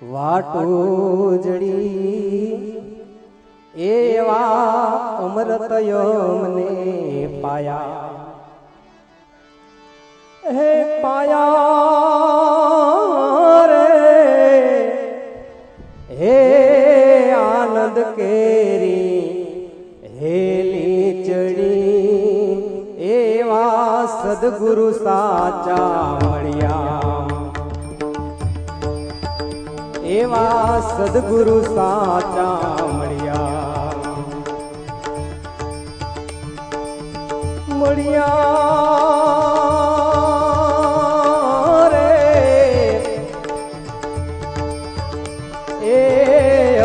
વાટોજડી એવા અમૃત યમને પાયા હે પાયા રે હે આનંદ કેરી હેલી ચડી એવા સદગુરુ સાચા મળ્યા એવા સદગુરુ સાચા મળ્યા રે એ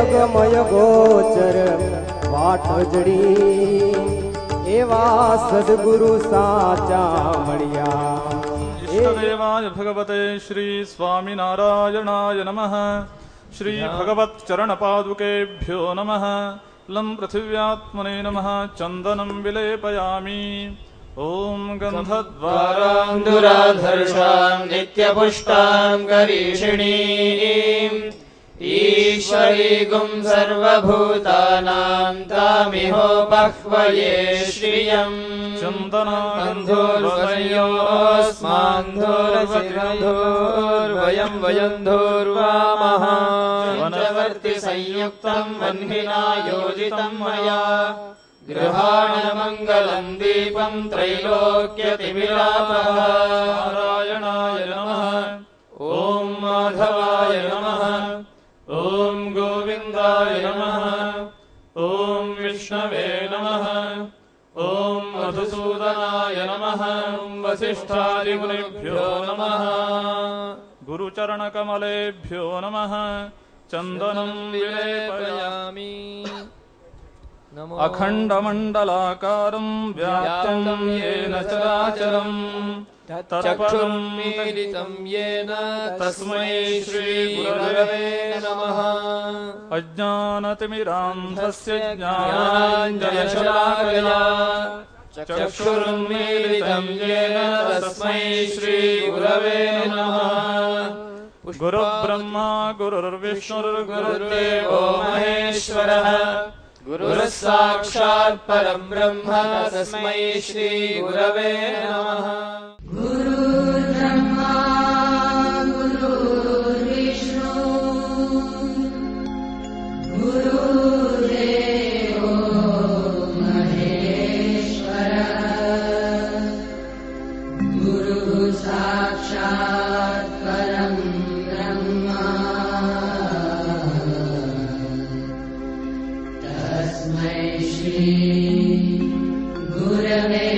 અગમય ગોચર વાટજડી એવા સદગુરુ સાચા મળ્યા इष्टदेवाय भगवते श्री स्वामिनारायणाय नमः। श्री भगवत् चरण पादुकेभ्यो नमः। लं पृथिव्यात्मने नमः। चन्दनं विलेपयामि। ओम गन्धद्वारां दुराधर्षां नित्यपुष्टां करीषिणीं ईश्वरीगुं सर्वभूतानां तामिहोपह्वये श्रियम् चन्दनागन्धोर्वयोऽस्मान्धोर्वयं वयन्धोर्वामः पञ्चवर्ति संयुक्तं वह्निना योजितं मया गृहाणमङ्गलं दीपं त्रैलोक्यतिमिरापः नारायणाय नमः। ॐ माधवाय नमः। ॐ गोविन्दाय नमः। ॐ विष्णवे नमः। ॐ मधुसूदनाय नमः। वसिष्ठादिमुनिभ्यो नमः। गुरुचरणकमलेभ्यो नमः। चन्दनं विलेपयामि। अखण्डमण्डलाकारं व्याप्तं येन चराचरम् चक्षुर्मीलितं येन तस्मै श्रीगुरवे नमः। अज्ञानतिमिरान्धस्य ज्ञानाञ्जनशलाकया चक्षुर्मीलितं येन तस्मै श्रीगुरवे नमः। गुरुर्ब्रह्मा गुरुर्विष्णुर्गुरुर्देवो महेश्वरः गुरुः साक्षात् परं ब्रह्म तस्मै श्रीगुरवे नमः। गुरुर्ब्रह्मा गुरुर्विष्णु गुरुर्देवो महेश्वरः गुरुः साक्षात् परं ब्रह्म तस्मै श्री गुरवे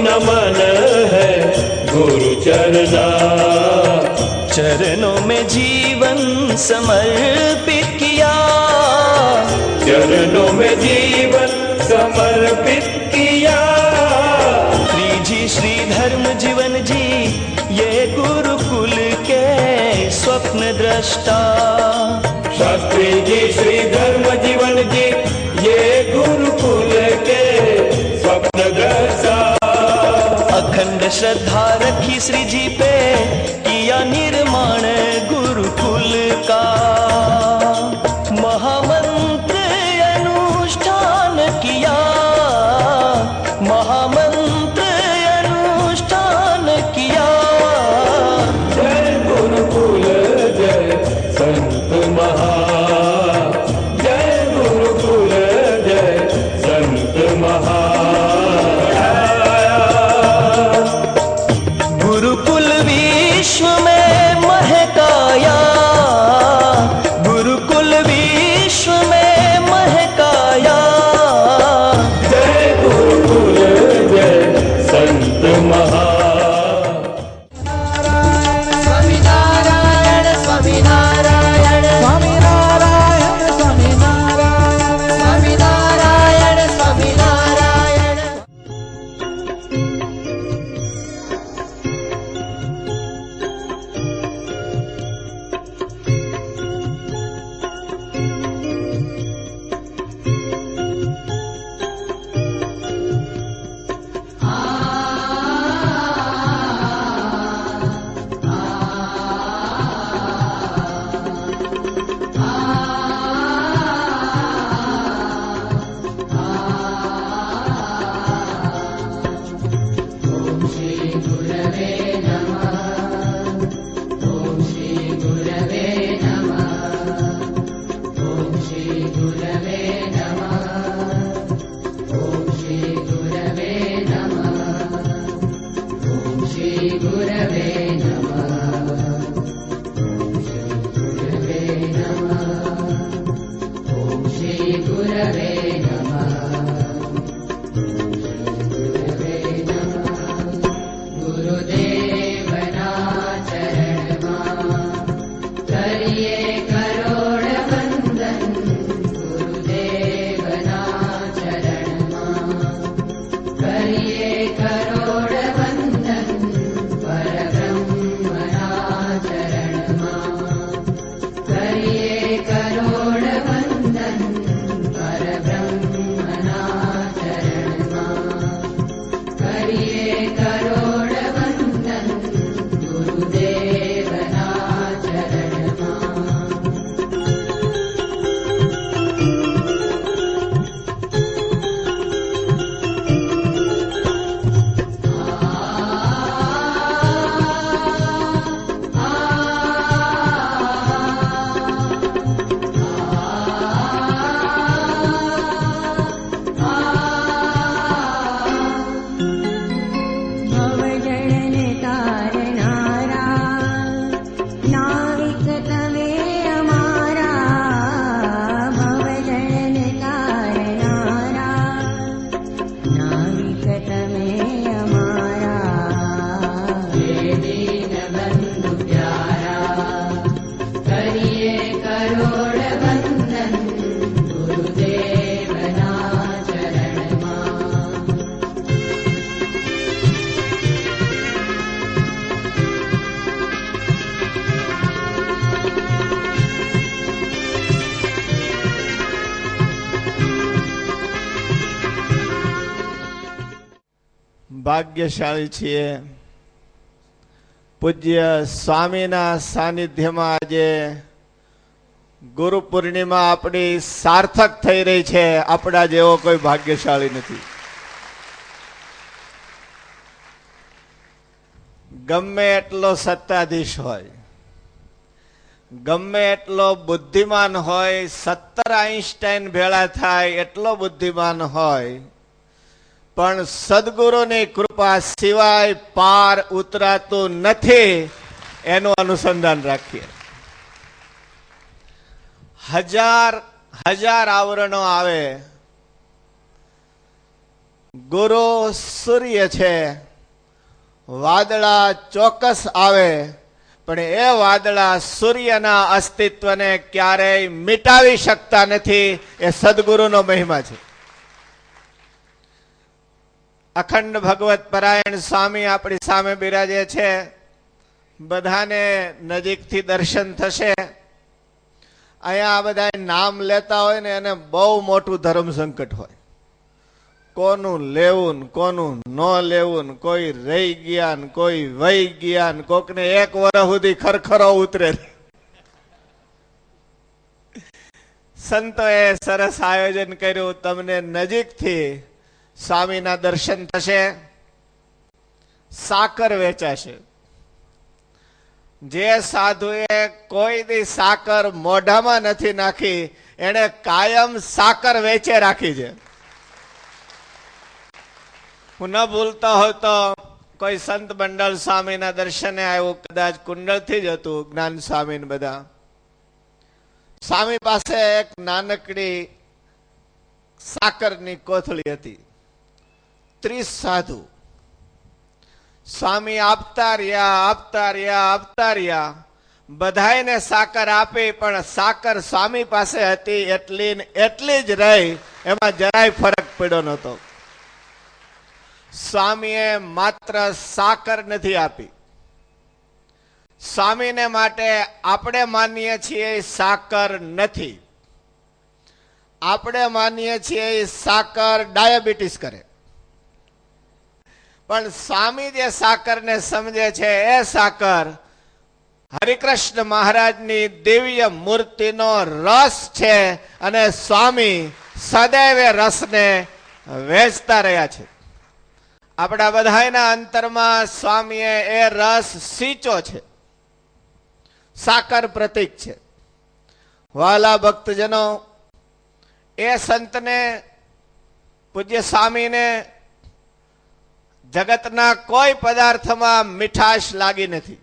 नमन है गुरु चरना चरणों में जीवन समर्पित किया चरणों में जीवन समर्पित किया। श्री जी श्री धर्म जीवन जी ये गुरुकुल के स्वप्न दृष्टा शास्त्री जी श्री धर्म जीवन जी ये गुरुकुल के स्वप्न दृष्टा। अखंड श्रद्धा रखी श्री जी पे किया निर्माण गुरुकुल का महामंत्र अनुष्ठान किया महामंत्र अनुष्ठान किया। जय गुरुकुल जय संत महा जय गुरुकुल जय संत महा। गुरुकुल विश्व में महकाया गुरुकुल विश्व में महकाया। जय गुरुकुल जय संत महा। स्वामी नारायण स्वामी नारायण स्वामी नारायण કરીએ કરોડ વંદન ગુરુદેવના ચરણમાં. કરીએ કરોડ વંદન પરબ્રહ્મના ચરણમાં. કરીએ કરોડ વંદન પરબ્રહ્મના ચરણમાં. કરીએ કરોડ વંદન ગુરુદેવના ચરણમાં. ભવજળને તારનારા નાવિક તમે અમારા. ભવજળને તારનારા નાવિક તમે અમારા. દીનબંધુ પ્યારા કરીએ કરોડ વંદન ગુરુદેવના ચરણમાં. ભાગ્યશાળી છીએ. પૂજ્ય સ્વામીના સાનિધ્યમાં આજે ગુરુ પૂર્ણિમા આપણી સાર્થક થઈ રહી છે. આપણા જેવો કોઈ ભાગ્યશાળી નથી. ગમે એટલો સત્તાધીશ હોય, ગમે એટલો બુદ્ધિમાન હોય, 17 આઈન્સ્ટાઈન ભેળા થાય એટલો બુદ્ધિમાન હોય, પણ સદગુરુની કૃપા સિવાય પાર ઉતરાતું નથી. એનું અનુસંધાન રાખીએ. હજાર આવરણો આવે. ગુરુ સૂર્ય છે. વાદળા ચોક્કસ આવે, પણ એ વાદળા સૂર્યના અસ્તિત્વને ક્યારેય મિટાવી શકતા નથી. એ સદગુરુનો મહિમા છે. અખંડ ભગવત પરાયણ સ્વામી આપણી સામે બિરાજે છે. બધાને નજીકથી દર્શન થશે. અહીંયા આ બધા નામ લેતા હોય ને એને બહુ મોટું ધર્મ સંકટ હોય. કોનું લેવું ને કોનું ન લેવું, કોઈ રહી ગયા ને કોઈ વહી ગયા ને કોકને 1 વર્ષ સુધી ખરખરો ઉતરે. સંતોએ સરસ આયોજન કર્યું. તમને નજીકથી સ્વામીના દર્શન થશે. સાકર વેચાશે. જે સાધુએ કોઈ દી સાકર મોઢામાં નથી નાખી એને કાયમ સાકર વેચે રાખી છે. હું ન ભૂલતો હોય તો કોઈ સંત મંડળ સ્વામીના દર્શને આવ્યું, કદાચ કુંડળથી જ હતું, જ્ઞાન સ્વામી ને બધા. સ્વામી પાસે એક નાનકડી સાકરની કોથળી હતી. 30 સાધુ. સ્વામી આપતા રહ્યા. બધાને સાકર આપી, પણ સાકર સ્વામી પાસે હતી એટલી જ રહી. એમાં જરાય ફરક પડ્યો નહોતો. સ્વામીએ માત્ર સાકર નથી આપી. સ્વામીને માટે આપણે માનીએ છીએ સાકર નથી. આપણે માનીએ છીએ સાકર ડાયાબિટીસ કરે, પણ સ્વામી જે સાકરને સમજે છે એ સાકર હરિકૃષ્ણ મહારાજની દિવ્ય મૂર્તિનો રસ છે. અને સ્વામી સદૈવ રસને વેચતા રહ્યા છે. આપણા બધાના અંતરમાં સ્વામીએ એ રસ સિંચો છે. સાકર પ્રતીક છે. વાલા ભક્તજનો, એ સંતને, પૂજ્ય સ્વામીને જગતના કોઈ પદાર્થમાં મીઠાશ લાગી નથી.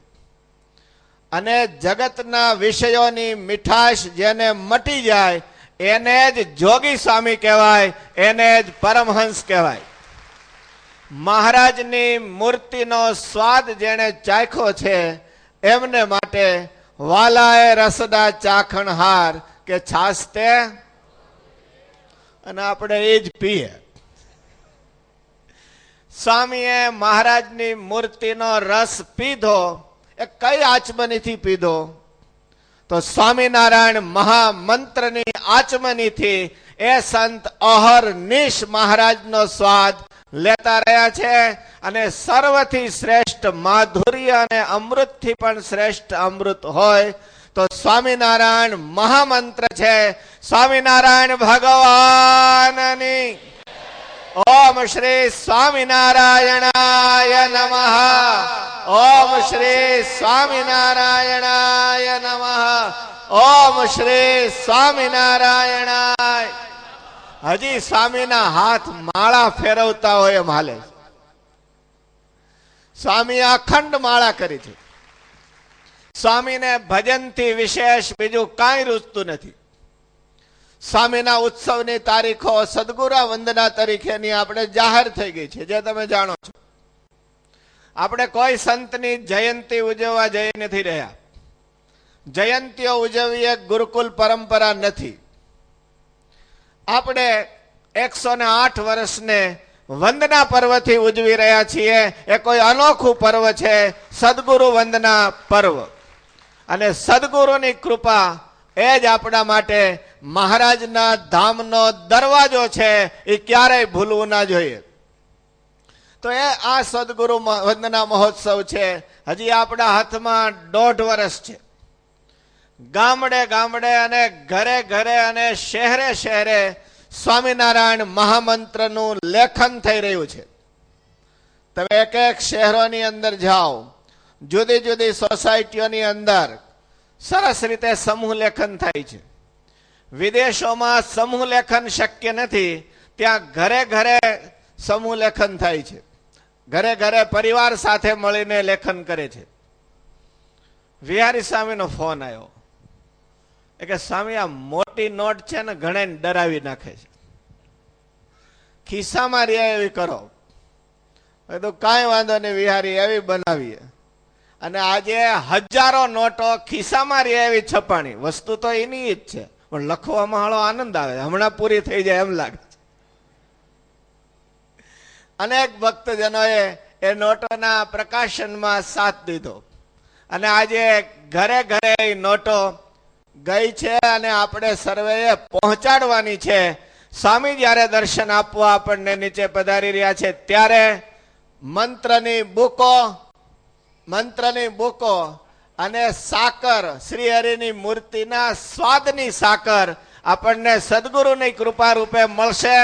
અને જગતના વિષયોની મીઠાશ જેને મટી જાય એને જ જોગી સ્વામી કહેવાય, એને જ પરમહંસ કહેવાય. મહારાજની મૂર્તિનો સ્વાદ જેણે ચાખ્યો છે એમને માટે વાલાએ રસડા ચાખણહાર કે છાસ તે, અને આપણે એ જ પીએ. સ્વામીએ મહારાજની મૂર્તિનો રસ પીધો. એ કઈ આચમનીથી પીધો? તો સ્વામિનારાયણ મહામંત્રની આચમનીથી એ સંત અહર્નિશ મહારાજનો સ્વાદ લેતા રહ્યા છે. અને સર્વથી શ્રેષ્ઠ માધુર્ય અને અમૃતથી પણ શ્રેષ્ઠ અમૃત હોય તો સ્વામિનારાયણ મહામંત્ર છે. સ્વામિનારાયણ ભગવાનની ઓમ શ્રી સ્વામિનારાયણાય નમઃ. ઓમ શ્રી સ્વામિનારાયણાય નમઃ. ઓમ શ્રી સ્વામિનારાયણાય. હજી સ્વામીના હાથ માળા ફેરવતા હોય એમ હાલે. સ્વામી અખંડ માળા કરી છે. સ્વામીને ભજનથી વિશેષ બીજું કાંઈ રૂચતું નથી. સ્વામીના ઉત્સવની તારીખો સદગુરુ વંદના તરીકેની આપણે જાહેર થઈ ગઈ છે, જે તમે જાણો છો. આપણે કોઈ સંતની જયંતિ ઉજવવા જઈ નથી રહ્યા. જયંતિઓ ઉજવવી એક ગુરુકુલ પરંપરા નથી. આપણે 108 વર્ષને વંદના પર્વથી ઉજવી રહ્યા છીએ. એ કોઈ અનોખું પર્વ છે, સદગુરુ વંદના પર્વ. અને સદગુરુની કૃપા એ જ આપણા માટે મહારાજના ધામનો દરવાજો છે. એ ક્યારેય ભૂલવું ના જોઈએ. તો એ આ સદગુરુ વંદના મહોત્સવ છે. હજી આપણા હાથમાં 1.5 વર્ષ છે. ગામડે ગામડે અને ઘરે ઘરે અને શહેરે શહેરે સ્વામિનારાયણ મહામંત્રનું લેખન થઈ રહ્યું છે. તમે એક એક શહેરોની અંદર જાઓ, જુદી જુદી સોસાયટીઓની અંદર સરસ રીતે સમૂહ લેખન થાય છે. વિદેશોમાં સમૂહ લેખન શક્ય નથી, ત્યાં ઘરે ઘરે સમૂહ લેખન થાય છે. ઘરે ઘરે પરિવાર સાથે મળીને લેખન કરે છે. વિહારી સ્વામીનો ફોન આવ્યો કે સ્વામી આ મોટી નોટ છે ને ઘણે ડરાવી નાખે છે, ખિસ્સામાં રહ્યા એવી કરો. તો કાંઈ વાંધો નહીં વિહારી, એવી બનાવીએ. અને આજે હજારો નોટો ખિસ્સામાં રહ્યા એવી છપાણી. વસ્તુ તો એની જ છે, પણ લખવામાં હાળો આનંદ આવે, હમણાં પૂરી થઈ જાય એમ લાગે છે. અનેક ભક્તજનોએ એ નોટોના પ્રકાશનમાં સાથ દીધો. અને આજે ઘરે ઘરે નોટો ગઈ છે અને આપણે સર્વેએ પહોંચાડવાની છે. સ્વામી જ્યારે દર્શન આપવા આપણને નીચે પધારી રહ્યા છે ત્યારે મંત્રની બુકો અને સાકર, શ્રી હરિની મૂર્તિના સ્વાદની સાકર આપણને સદગુરુની કૃપા રૂપે મળશે.